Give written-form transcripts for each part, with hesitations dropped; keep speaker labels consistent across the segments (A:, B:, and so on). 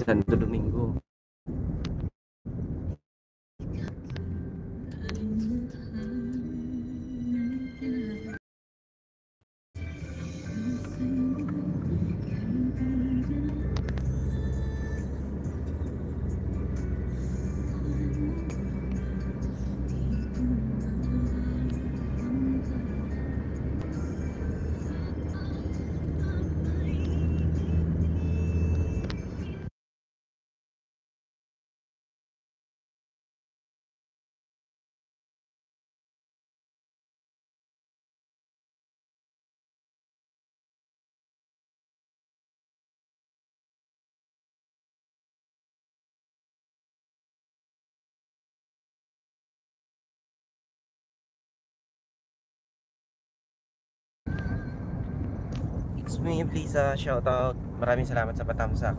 A: Santo Domingo. It's me, please shoutout. Maraming salamat sa patamsak.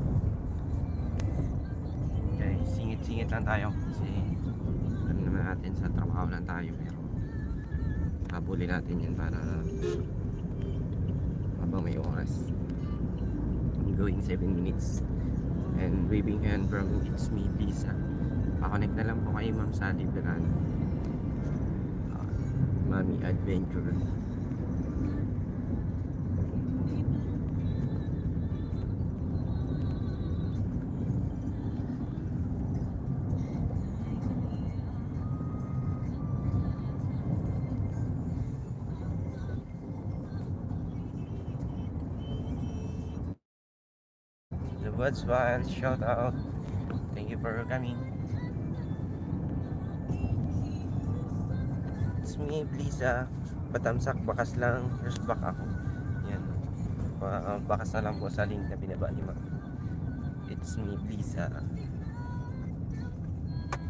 A: Okay, singit-singit lang tayo kasi ano naman natin, sa trabaho lang tayo, pero habulin natin yan para habang may oras. I'm going 7 minutes and waving hand from It's Me, please pa-connect na lang po kay Ma'am Sally Verano, Mami Adventure. The Buds Wild, shout out. Thank you for coming. It's me, please patamsak, bakas lang. Here's back ako. Yan. Bakas na lang po sa link na binaba ni Ma'am. It's me, please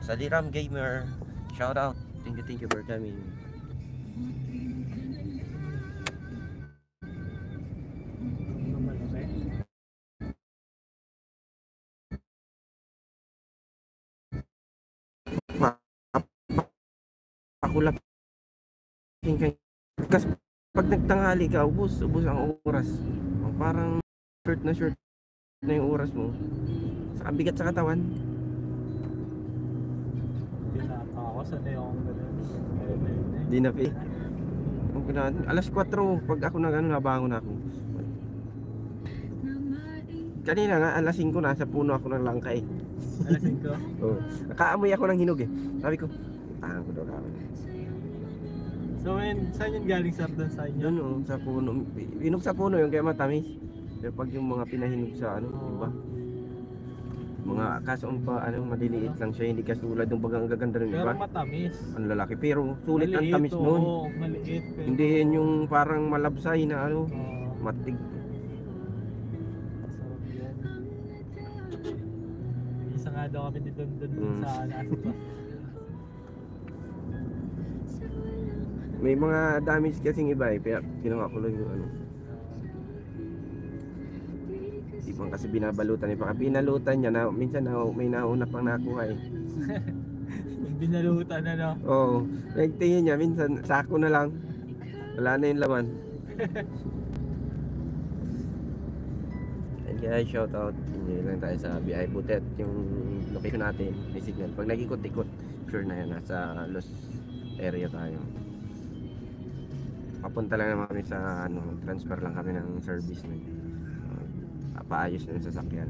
A: Saliram Gamer, shout out. Thank you for coming. Ako lang kasi pag nagtanghali ka, ubos ang oras. Parang short na yung oras mo. Sa bigat sa katawan.
B: Ako sanay akong gano'n.
A: Di na fi. Alas 4 pag ako nabangon ako. Kanina nga alas 5 nasa puno ako ng langkay.
B: Alas 5?
A: Oo. Nakaamoy ako ng hinog Sabi ko, tahan ko daw ako.
B: So saan yun galing, sir, doon sa inyo?
A: Doon sa puno. Hinog sa puno yung kaya matamis. Pero pag yung mga pinahinog sa iba. Mga kasong pa, maliliit lang siya, hindi katulad ng bagang gaganda ng iba.
B: Pero matamis.
A: Ang lalaki, pero sulit ang tamis
B: Oo,
A: nun.
B: maliit. Pero...
A: Hindi yan yung parang malabsay na matig.
B: Masarap yan. Isa nga daw kami doon sa nasa.
A: May mga damage kasing iba kaya kinuha ko lang yung Ibang kasi binabalutan paka binalutan niya na minsan may nauna pang nakuha
B: Binalutan na, no?
A: Oo. Nagtingin niya minsan sako na lang. Wala na yung laman. And kaya shout out. Hindi lang tayo sa BI Butet, yung location natin, may signal. Pag nag-ikot-ikot, sure na yan, nasa Los area tayo. Papunta lang naman kami sa transfer lang kami ng service na paayos ng sasakyan.